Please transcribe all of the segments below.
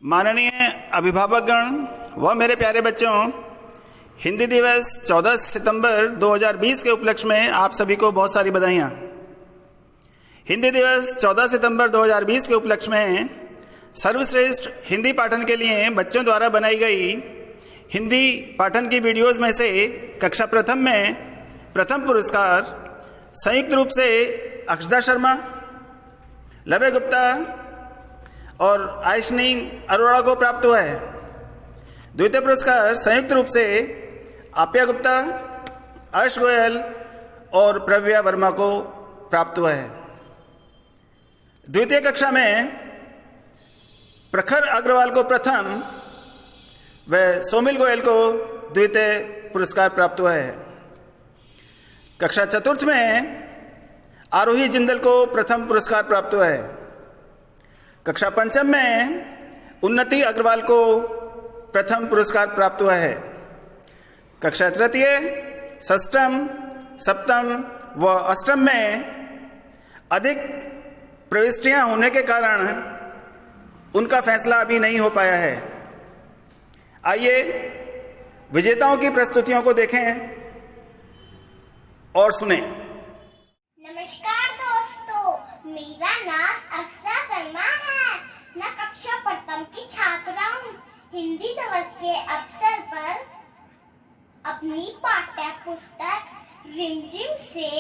माननीय अभिभावकगण व मेरे प्यारे बच्चों, हिंदी दिवस 14 सितंबर 2020 के उपलक्ष्य में आप सभी को बहुत सारी बधाइयाँ। हिंदी दिवस 14 सितंबर 2020 के उपलक्ष्य में सर्वश्रेष्ठ हिंदी पाठन के लिए बच्चों द्वारा बनाई गई हिंदी पाठन की वीडियोस में से कक्षा प्रथम में प्रथम पुरस्कार संयुक्त रूप से अक्षदा शर्मा, लवे गुप्ता और आयशनी अरोड़ा को प्राप्त हुआ है। द्वितीय पुरस्कार संयुक्त रूप से आप्या गुप्ता, अर्श गोयल और प्रव्या वर्मा को प्राप्त हुआ है। द्वितीय कक्षा में प्रखर अग्रवाल को प्रथम व सोमिल गोयल को द्वितीय पुरस्कार प्राप्त हुआ है। कक्षा चतुर्थ में आरोही जिंदल को प्रथम पुरस्कार प्राप्त हुआ है। कक्षा पंचम में उन्नति अग्रवाल को प्रथम पुरस्कार प्राप्त हुआ है। कक्षा तृतीय, षष्ठम, सप्तम व अष्टम में अधिक प्रविष्टियां होने के कारण उनका फैसला अभी नहीं हो पाया है। आइए विजेताओं की प्रस्तुतियों को देखें और सुनें। नमस्कार दोस्तों, मेरा नाम अक्षदा शर्मा है। मैं कक्षा प्रथम की छात्रा हूँ। हिंदी दिवस के अवसर पर अपनी पाठ्य पुस्तक रिमझिम से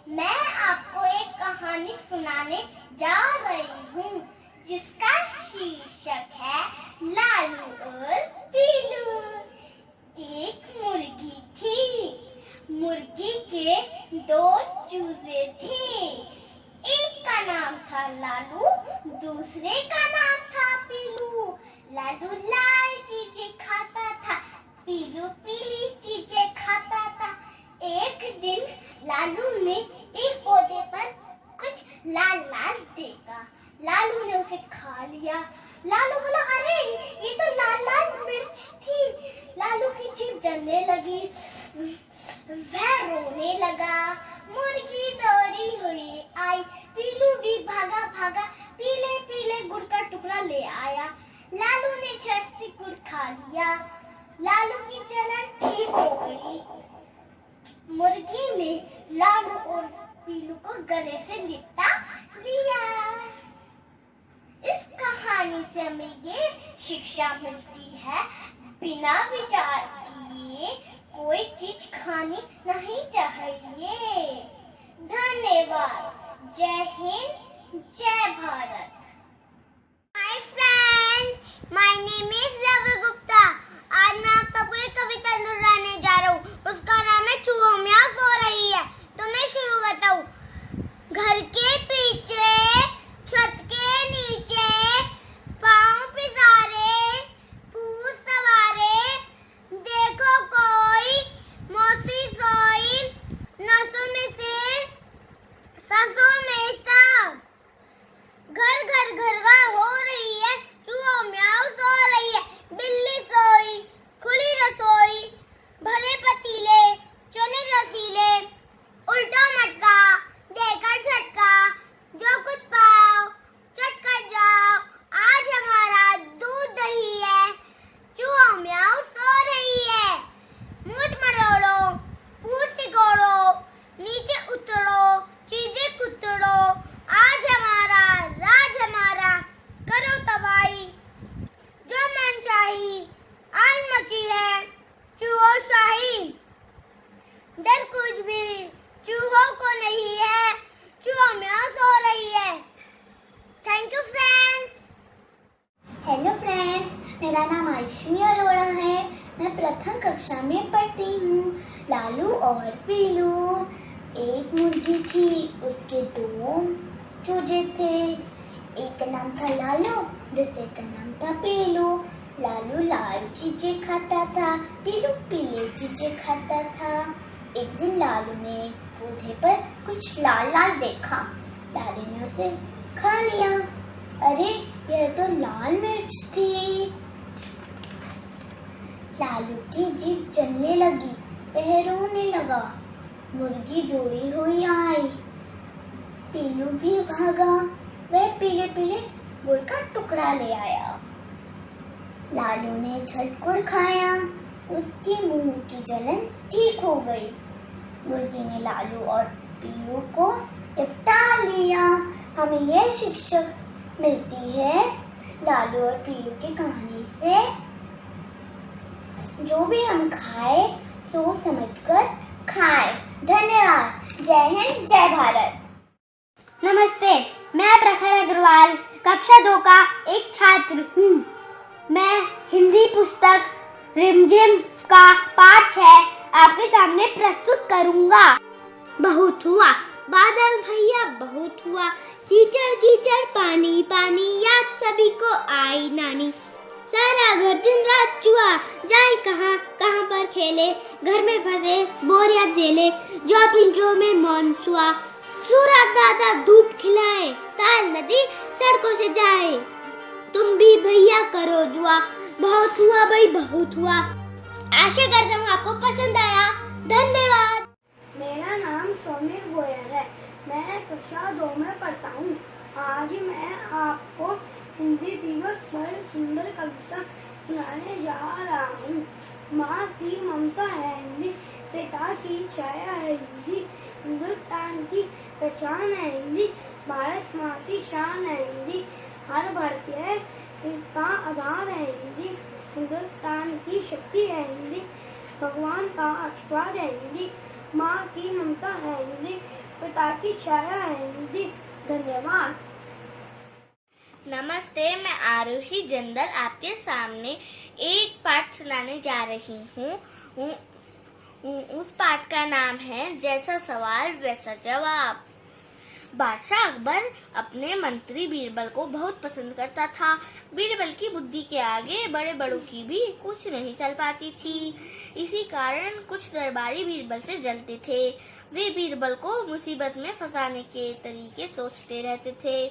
मैं आपको एक कहानी सुनाने जा रही हूँ, जिसका शीर्षक है लालू और पीलू। एक मुर्गी थी। मुर्गी के दो चूजे थे। एक का नाम था लालू, दूसरे का नाम था पीलू। लालू लाल चीजें खाता था, पीलू पीली चीजें खाता था। एक दिन लालू ने एक पौधे पर कुछ लाल लाल देखा। लालू ने उसे खा लिया। लालू बोला, अरे ये तो लाल लाल मिर्च थी। लालू की जीभ जलने लगी, वह रोने लगा। मुर्गी दौड़ी हुई आई। पीलू भी भागा भागा पीले पीले गुड़ का टुकड़ा ले आया। लालू ने झट से गुड़ खा लिया। लालू की जलन ठीक हो गई। मुर्गी ने लालू और पीलू को गले से लिपटा लिया। इस कहानी से हमें ये शिक्षा मिलती है, बिना विचार किए कोई चीज खानी नहीं चाहिए। धन्यवाद। जय हिंद, जय Bharat. Hi friends, my name is लवे गुप्ता। आज मैं आप सबको एक कविता सुनाने जा रहा हूँ। उसका नाम है चूहा म्याऊं सो रही है। तो मैं शुरू करता हूँ। घर के पीछे, छत के नीचे, पाँव पिसारे, पूछ सवारे, देखो कोई मौसी सोई, नसों में से ससों में सा। घर घर घर घर हो रही है, चूहा म्याऊं सो रही है। बिल्ली सोई, खुली रसोई, भरे पतीले, चने रसीले, उल्टा मटका, देकर झटका, जो कुछ पाओ चट कर जाओ। आज हमारा दूध दही है, चूहा म्याऊं सो रही है। मूंछ मरोड़ो, पूंछ सिकोड़ो, नीचे उतरो, चीजें कुतरो। आज हमारा राज हमारा, करो तबाही जो मन चाही। आज मची है चूहोशाही। डर कुछ भी चूहों को नहीं है, चूहा म्याऊं सो रही है। Thank you friends. Hello friends, मेरा नाम आयशनी अरोड़ा है। मैं प्रथम कक्षा में पढ़ती हूँ। लालू और पीलू। एक मुर्गी थी, उसके दो चूजे थे। एक का नाम था लालू, दूसरे का नाम था पीलू। लालू लाल चीजें खाता था, पीलू पीले चीजें खाता था। एक दिन लालू ने पौधे पर कुछ लाल लाल देखा। लालू ने उसे खा लिया। अरे यह तो लाल मिर्च थी। लालू की जीभ जलने लगी, वह रोने लगा। मुर्गी दौड़ी हुई आई। पीलू भी भागा, वह पीले पीले गुड़ का टुकड़ा ले आया। लालू ने झटकुड़ खाया, उसके मुंह की जलन ठीक हो गई। मुर्गी ने लालू और पीलू को निपटा लिया। हमें यह शिक्षा मिलती है लालू और पीलू की कहानी से, जो भी हम खाए सोच समझकर खाएं। धन्यवाद। जय हिंद, जय भारत। नमस्ते, मैं प्रखर अग्रवाल कक्षा 2 का एक छात्र हूँ। मैं हिंदी पुस्तक रिमझिम का पाठ 6 आपके सामने प्रस्तुत करूँगा। बहुत हुआ बादल भैया, बहुत हुआ कीचड़ कीचड़, पानी पानी, याद सभी को आई नानी। सारा घर दिन रात चुआ, जाए कहाँ कहाँ पर खेले, घर में फंसे बोरिया झेले, जो पिंजरों में मौनसुआ। सूरज दादा धूप खिलाए, ताल नदी सड़कों से जाए, तुम भी भैया करो दुआ। बहुत हुआ भाई, बहुत हुआ। आशा करता हूँ आपको पसंद आया। धन्यवाद। मेरा नाम सौम्य गोयल है। मैं कक्षा 2 में पढ़ता हूँ। आज मैं आपको हिंदी दिवस पर सुंदर कविता सुनाने जा रहा हूँ। माँ की ममता है हिंदी, पिता की छाया है हिंदी, हिंदुस्तान की पहचान है हिंदी, भारत माँ की शान है हिंदी, हर भारतीय का आधार है हिंदी, हिंदुस्तान की शक्ति है हिंदी, भगवान का आशीर्वाद है हिंदी, माँ की ममता है हिंदी, पिता की छाया है हिंदी। धन्यवाद। नमस्ते, मैं आरुषि जिंदल आपके सामने एक पाठ सुनाने जा रही हूँ। उस पाठ का नाम है जैसा सवाल वैसा जवाब। बादशाह अकबर अपने मंत्री बीरबल को बहुत पसंद करता था। बीरबल की बुद्धि के आगे बड़े बड़ों की भी कुछ नहीं चल पाती थी। इसी कारण कुछ दरबारी बीरबल से जलते थे। वे बीरबल को मुसीबत में फंसाने के तरीके सोचते रहते थे।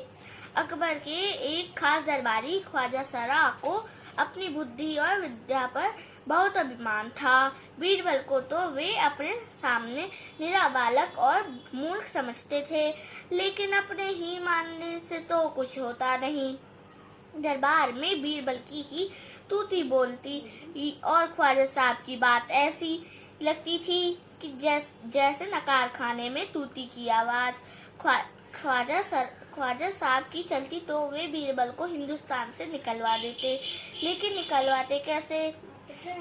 अकबर के एक खास दरबारी ख्वाजा सरा को अपनी बुद्धि और विद्या पर बहुत अभिमान था। बीरबल को तो वे अपने सामने निरा बालक और मूर्ख समझते थे, लेकिन अपने ही मानने से तो कुछ होता नहीं। दरबार में बीरबल की ही तूती बोलती और ख्वाजा साहब की बात ऐसी लगती थी कि जैसे नकार खाने में तूती की आवाज। ख्वाजा साहब की चलती तो वे बीरबल को हिंदुस्तान से निकलवा देते, लेकिन निकलवाते कैसे?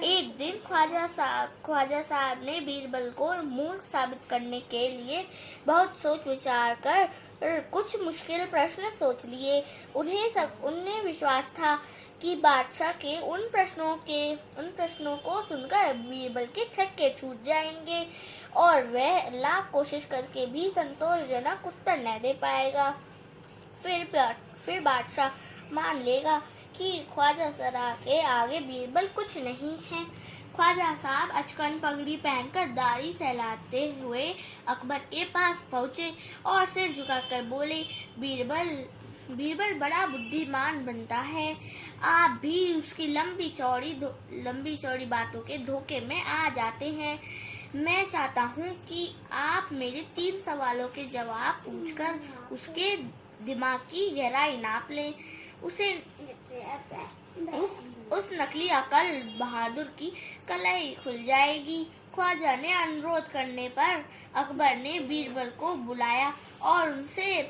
एक दिन ख्वाजा साहब ने बीरबल को मूर्ख साबित करने के लिए बहुत सोच विचार कर कुछ मुश्किल प्रश्न सोच लिए। उन्हें विश्वास था कि बादशाह के उन प्रश्नों को सुनकर बीरबल के छक्के छूट जाएंगे और वह लाख कोशिश करके भी संतोषजनक उत्तर न दे पाएगा। फिर बादशाह मान लेगा कि ख्वाजा सरा के आगे बीरबल कुछ नहीं है। ख्वाजा साहब अचकन पगड़ी पहनकर दाढ़ी सहलाते हुए अकबर के पास पहुँचे और सिर झुकाकर बोले, बीरबल बड़ा बुद्धिमान बनता है। आप भी उसकी लंबी चौड़ी बातों के धोखे में आ जाते हैं। मैं चाहता हूँ कि आप मेरे 3 सवालों के जवाब पूछकर उसके दिमाग की गहराई नाप लें। उस नकली अकल बहादुर की कलाई खुल जाएगी। ख्वाजा ने अनुरोध करने पर अकबर ने बीरबल को बुलाया और उनसे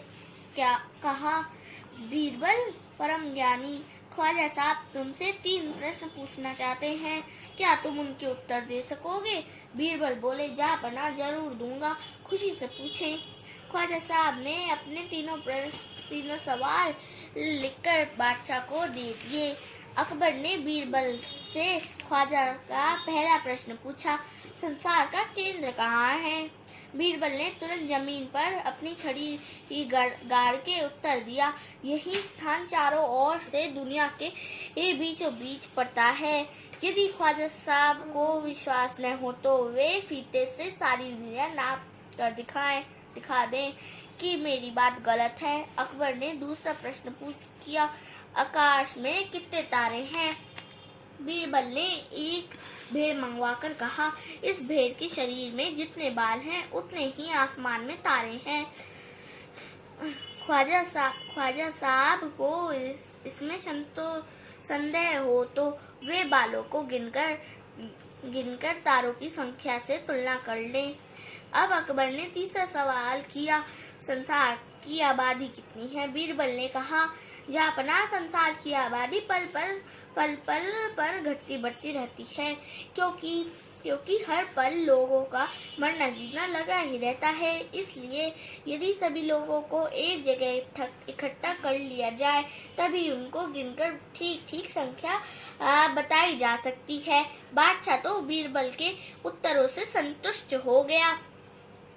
क्या कहा, बीरबल परम ज्ञानी, ख्वाजा साहब तुमसे 3 प्रश्न पूछना चाहते हैं, क्या तुम उनके उत्तर दे सकोगे? बीरबल बोले, जा पना जरूर दूंगा, खुशी से पूछें। ख्वाजा साहब ने अपने तीनों सवाल लिखकर बादशाह को दे दिए। अकबर ने बीरबल से ख्वाजा का पहला प्रश्न पूछा, संसार का केंद्र कहाँ है? बीरबल ने तुरंत जमीन पर अपनी छड़ी गाड़ के उत्तर दिया, यही स्थान चारों ओर से दुनिया के बीचों बीच पड़ता है। यदि ख्वाजा साहब को विश्वास न हो तो वे फीते से सारी दुनिया नाप कर दिखा दें कि मेरी बात गलत है। अकबर ने दूसरा प्रश्न किया, आकाश में कितने तारे हैं? बीरबल ने एक भेड़ मंगवाकर कहा, इस भेड़ के शरीर में जितने बाल हैं उतने ही आसमान में तारे हैं। ख्वाजा साहब को इसमें संदेह हो तो वे बालों को गिनकर तारों की संख्या से तुलना कर लें। अब अकबर ने तीसरा सवाल किया, संसार की आबादी कितनी है? बीरबल ने कहा, जहाँपनाह संसार की आबादी पल पल पर घटती बढ़ती रहती है, क्योंकि हर पल लोगों का मरना जीना लगा ही रहता है। इसलिए यदि सभी लोगों को एक जगह इकट्ठा कर लिया जाए तभी उनको गिनकर ठीक संख्या बताई जा सकती है। बादशाह तो बीरबल के उत्तरों से संतुष्ट हो गया,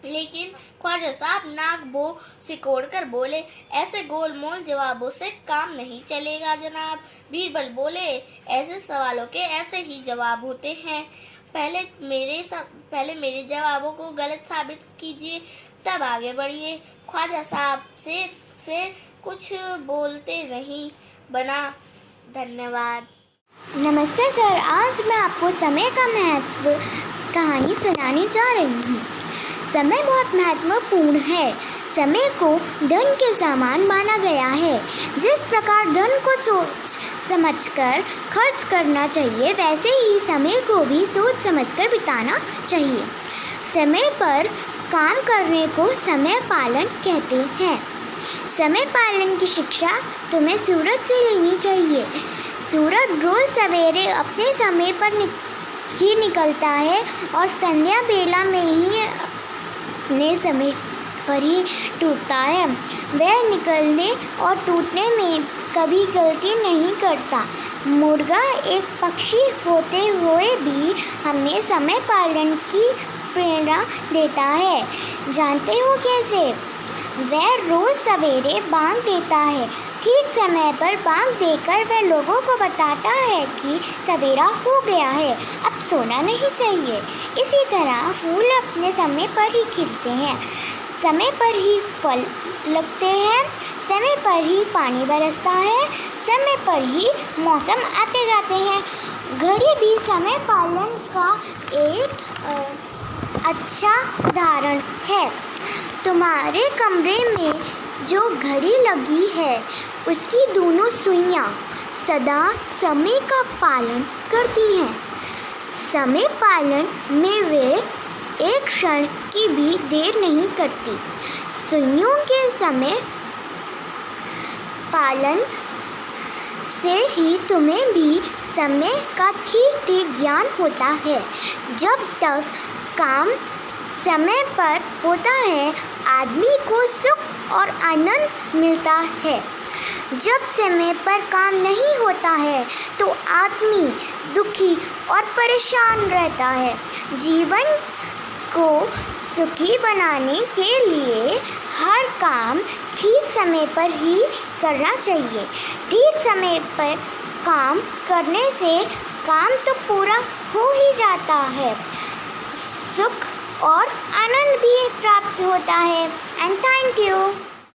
लेकिन ख्वाजा साहब नाक बो सिकोड़ कर बोले, ऐसे गोलमोल जवाबों से काम नहीं चलेगा जनाब। बीरबल बोले, ऐसे सवालों के ऐसे ही जवाब होते हैं। पहले मेरे जवाबों को गलत साबित कीजिए, तब आगे बढ़िए। ख्वाजा साहब से फिर कुछ बोलते नहीं बना। धन्यवाद। नमस्ते सर, आज मैं आपको समय का महत्व कहानी सुनाने जा रही हूँ। समय बहुत महत्वपूर्ण है। समय को धन के समान माना गया है। जिस प्रकार धन को सोच समझकर खर्च करना चाहिए, वैसे ही समय को भी सोच समझकर बिताना चाहिए। समय पर काम करने को समय पालन कहते हैं। समय पालन की शिक्षा तुम्हें सूरज से लेनी चाहिए। सूरज रोज सवेरे अपने समय पर ही निकलता है और संध्या बेला में ही अपने समय पर ही टूटता है। वह निकलने और टूटने में कभी गलती नहीं करता। मुर्गा एक पक्षी होते हुए भी हमें समय पालन की प्रेरणा देता है। जानते हो कैसे? वह रोज सवेरे बांग देता है। ठीक समय पर बांग देकर वह लोगों को बताता है कि सवेरा हो गया है, अब सोना नहीं चाहिए। इसी तरह फूल अपने समय पर ही खिलते हैं, समय पर ही फल लगते हैं, समय पर ही पानी बरसता है, समय पर ही मौसम आते जाते हैं। घड़ी भी समय पालन का एक अच्छा उदाहरण है। तुम्हारे कमरे में जो घड़ी लगी है उसकी दोनों सुइयां सदा समय का पालन करती हैं। समय पालन में वे एक क्षण की भी देर नहीं करती। सुइयों के समय पालन से ही तुम्हें भी समय का ठीक ज्ञान होता है। जब तक काम समय पर होता है, आदमी को सुख और आनंद मिलता है। जब समय पर काम नहीं होता है तो आदमी दुखी और परेशान रहता है। जीवन को सुखी बनाने के लिए हर काम ठीक समय पर ही करना चाहिए। ठीक समय पर काम करने से काम तो पूरा हो ही जाता है, सुख और आनंद भी प्राप्त होता है। And thank you.